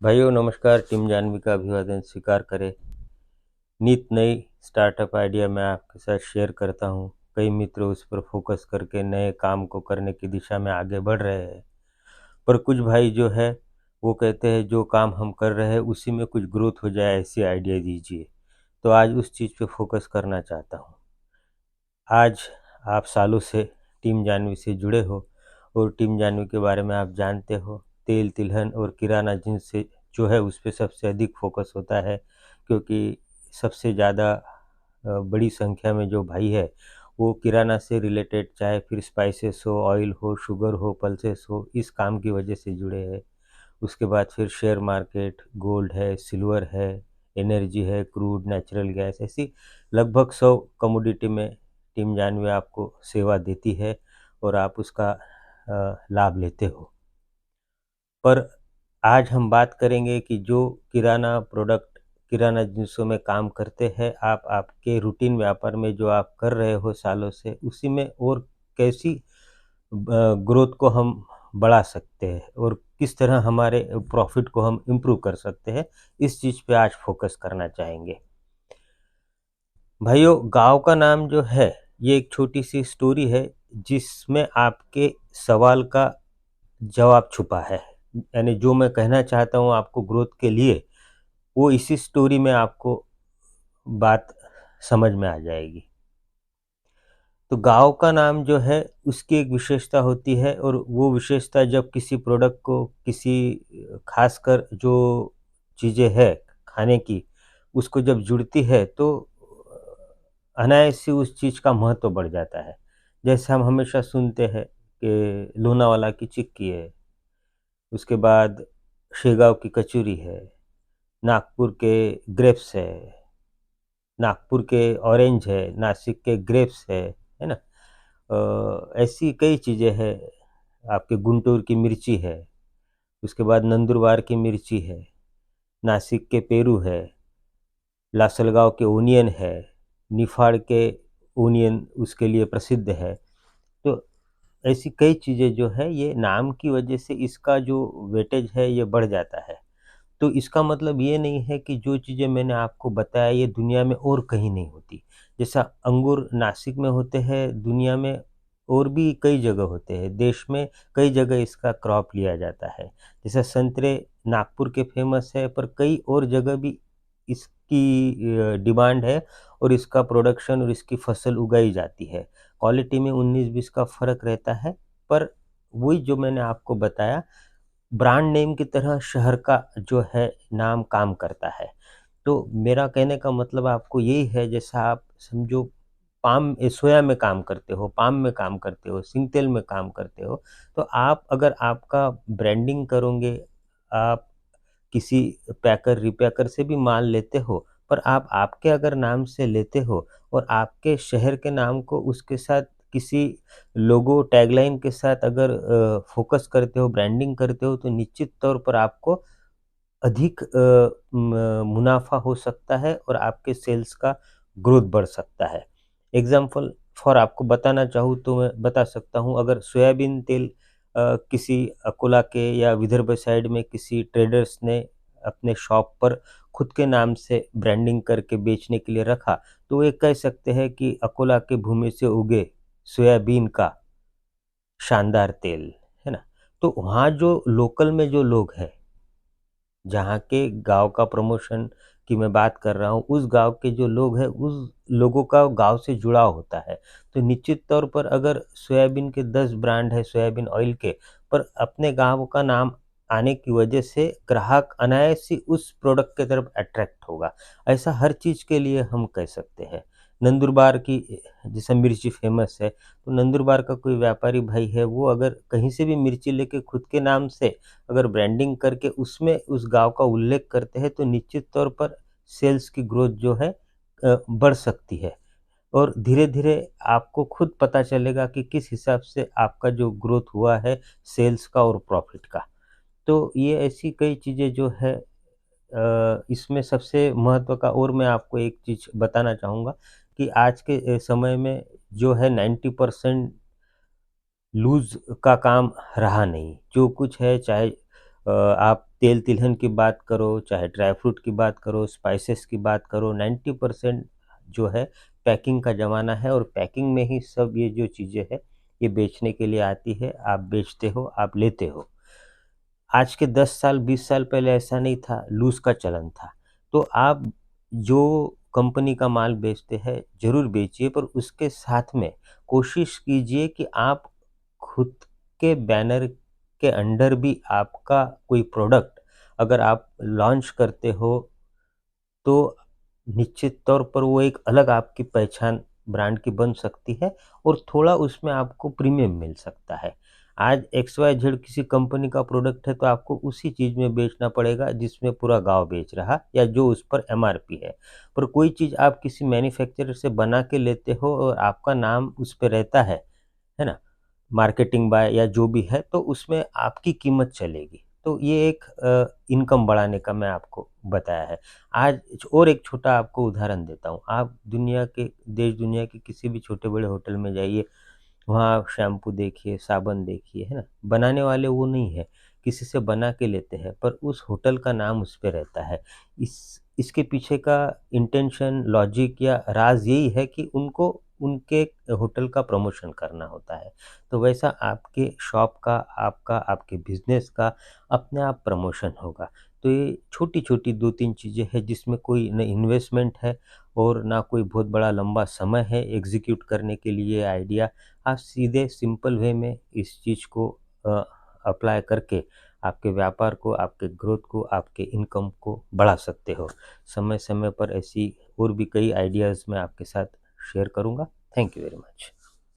भाइयों नमस्कार। टीम जानवी का अभिवादन स्वीकार करें। नित नई स्टार्टअप आइडिया मैं आपके साथ शेयर करता हूँ। कई मित्र उस पर फोकस करके नए काम को करने की दिशा में आगे बढ़ रहे हैं, पर कुछ भाई जो है वो कहते हैं जो काम हम कर रहे हैं उसी में कुछ ग्रोथ हो जाए, ऐसी आइडिया दीजिए। तो आज उस चीज़ पे फोकस करना चाहता हूँ। आज आप सालों से टीम जानवी से जुड़े हो और टीम जानवी के बारे में आप जानते हो। तेल तिलहन और किराना जिनसे जो है उस पे सबसे अधिक फोकस होता है, क्योंकि सबसे ज़्यादा बड़ी संख्या में जो भाई है वो किराना से रिलेटेड, चाहे फिर स्पाइसेस हो, ऑयल हो, शुगर हो, पल्सेस हो, इस काम की वजह से जुड़े हैं। उसके बाद फिर शेयर मार्केट, गोल्ड है, सिल्वर है, एनर्जी है, क्रूड, नेचुरल गैस, ऐसी लगभग 100 कमोडिटी में टीम जानवे आपको सेवा देती है और आप उसका लाभ लेते हो। पर आज हम बात करेंगे कि जो किराना प्रोडक्ट, किराना जिनिसों में काम करते हैं, आप आपके रूटीन व्यापार में जो आप कर रहे हो सालों से, उसी में और कैसी ग्रोथ को हम बढ़ा सकते हैं और किस तरह हमारे प्रॉफिट को हम इम्प्रूव कर सकते हैं, इस चीज़ पे आज फोकस करना चाहेंगे। भाइयों, गांव का नाम जो है ये एक छोटी सी स्टोरी है जिसमें आपके सवाल का जवाब छुपा है। यानी जो मैं कहना चाहता हूँ आपको ग्रोथ के लिए, वो इसी स्टोरी में आपको बात समझ में आ जाएगी। तो गाँव का नाम जो है उसकी एक विशेषता होती है, और वो विशेषता जब किसी प्रोडक्ट को, किसी खासकर जो चीज़ें है खाने की, उसको जब जुड़ती है तो अनायास ही उस चीज़ का महत्व बढ़ जाता है। जैसे हम हमेशा सुनते हैं कि लोनावाला की चिक्की है, उसके बाद शेगांव की कचौरी है, नागपुर के ग्रेप्स है, नागपुर के ऑरेंज है, नासिक के ग्रेप्स है ना। ऐसी कई चीज़ें हैं। आपके गुंटूर की मिर्ची है, उसके बाद नंदुरबार की मिर्ची है, नासिक के पेरू है, लासलगांव के ओनियन है, निफाड़ के ओनियन उसके लिए प्रसिद्ध है। तो ऐसी कई चीज़ें जो है ये नाम की वजह से इसका जो वेटेज है ये बढ़ जाता है। तो इसका मतलब ये नहीं है कि जो चीज़ें मैंने आपको बताया ये दुनिया में और कहीं नहीं होती। जैसा अंगूर नासिक में होते हैं, दुनिया में और भी कई जगह होते हैं, देश में कई जगह इसका क्रॉप लिया जाता है। जैसे संतरे नागपुर के फेमस है, पर कई और जगह भी इसकी डिमांड है और इसका प्रोडक्शन और इसकी फसल उगाई जाती है। क्वालिटी में 19-20 का फ़र्क रहता है, पर वही जो मैंने आपको बताया, ब्रांड नेम की तरह शहर का जो है नाम काम करता है। तो मेरा कहने का मतलब आपको यही है, जैसा आप समझो सोया में काम करते हो, पाम में काम करते हो, सिंगतेल में काम करते हो, तो आप अगर आपका ब्रांडिंग करोगे, आप किसी पैकर रिपैकर से भी माल लेते हो, पर आप आपके अगर नाम से लेते हो और आपके शहर के नाम को उसके साथ किसी लोगो टैगलाइन के साथ अगर फोकस करते हो, ब्रांडिंग करते हो, तो निश्चित तौर पर आपको अधिक मुनाफ़ा हो सकता है और आपके सेल्स का ग्रोथ बढ़ सकता है। एग्ज़ाम्पल फॉर आपको बताना चाहूँ तो मैं बता सकता हूँ, अगर सोयाबीन तेल किसी अकोला के या विदर्भ साइड में किसी ट्रेडर्स ने अपने शॉप पर खुद के नाम से ब्रांडिंग करके बेचने के लिए रखा, तो ये कह सकते हैं कि अकोला के भूमि से उगे सोयाबीन का शानदार तेल, है ना? तो वहाँ जो लोकल में जो लोग हैं, जहाँ के गाँव का प्रमोशन की मैं बात कर रहा हूँ, उस गाँव के जो लोग हैं, उस लोगों का गाँव से जुड़ाव होता है। तो निश्चित तौर पर अगर सोयाबीन के 10 ब्रांड है सोयाबीन ऑयल के, पर अपने गाँव का नाम आने की वजह से ग्राहक अनायास ही उस प्रोडक्ट की तरफ अट्रैक्ट होगा। ऐसा हर चीज़ के लिए हम कह सकते हैं। नंदुरबार की जैसे मिर्ची फ़ेमस है, तो नंदुरबार का कोई व्यापारी भाई है, वो अगर कहीं से भी मिर्ची लेके खुद के नाम से अगर ब्रांडिंग करके उसमें उस गाँव का उल्लेख करते हैं, तो निश्चित तौर पर सेल्स की ग्रोथ जो है बढ़ सकती है और धीरे-धीरे आपको खुद पता चलेगा कि किस हिसाब से आपका जो ग्रोथ हुआ है सेल्स का और प्रॉफ़िट का। तो ये ऐसी कई चीज़ें जो है इसमें सबसे महत्व का, और मैं आपको एक चीज़ बताना चाहूँगा कि आज के समय में जो है 90% लूज़ का काम रहा नहीं। जो कुछ है, चाहे आप तेल तिलहन की बात करो, चाहे ड्राई फ्रूट की बात करो, स्पाइसेस की बात करो, 90% जो है पैकिंग का ज़माना है, और पैकिंग में ही सब ये जो चीज़ें हैं ये बेचने के लिए आती है। आप बेचते हो, आप लेते हो। आज के 10 साल 20 साल पहले ऐसा नहीं था, लूज़ का चलन था। तो आप जो कंपनी का माल बेचते हैं ज़रूर बेचिए, पर उसके साथ में कोशिश कीजिए कि आप खुद के बैनर के अंडर भी आपका कोई प्रोडक्ट अगर आप लॉन्च करते हो, तो निश्चित तौर पर वो एक अलग आपकी पहचान ब्रांड की बन सकती है, और थोड़ा उसमें आपको प्रीमियम मिल सकता है। आज एक्स वाई जेड किसी कंपनी का प्रोडक्ट है तो आपको उसी चीज़ में बेचना पड़ेगा जिसमें पूरा गाँव बेच रहा, या जो उस पर एमआरपी है। पर कोई चीज़ आप किसी मैन्युफैक्चरर से बना के लेते हो और आपका नाम उस पे रहता है ना? मार्केटिंग बाय या जो भी है, तो उसमें आपकी कीमत चलेगी। तो ये एक इनकम बढ़ाने का मैं आपको बताया है। आज और एक छोटा आपको उदाहरण देता हूँ। आप दुनिया के देश दुनिया के किसी भी छोटे-बड़े होटल में जाइए, वहाँ आप शैम्पू देखिए, साबुन देखिए, है ना? बनाने वाले वो नहीं है, किसी से बना के लेते हैं, पर उस होटल का नाम उस पे रहता है। इसके पीछे का इंटेंशन, लॉजिक या राज़ यही है कि उनको उनके होटल का प्रमोशन करना होता है। तो वैसा आपके शॉप का, आपका, आपके बिज़नेस का अपने आप प्रमोशन होगा। तो ये छोटी-छोटी 2-3 चीज़ें हैं जिसमें कोई न इन्वेस्टमेंट है और ना कोई बहुत बड़ा लंबा समय है एग्ज़ीक्यूट करने के लिए आइडिया। आप सीधे सिंपल वे में इस चीज़ को अ, अप्लाई करके आपके व्यापार को, आपके ग्रोथ को, आपके इनकम को बढ़ा सकते हो। समय-समय पर ऐसी और भी कई आइडियाज़ मैं आपके साथ शेयर करूँगा। Thank you very much.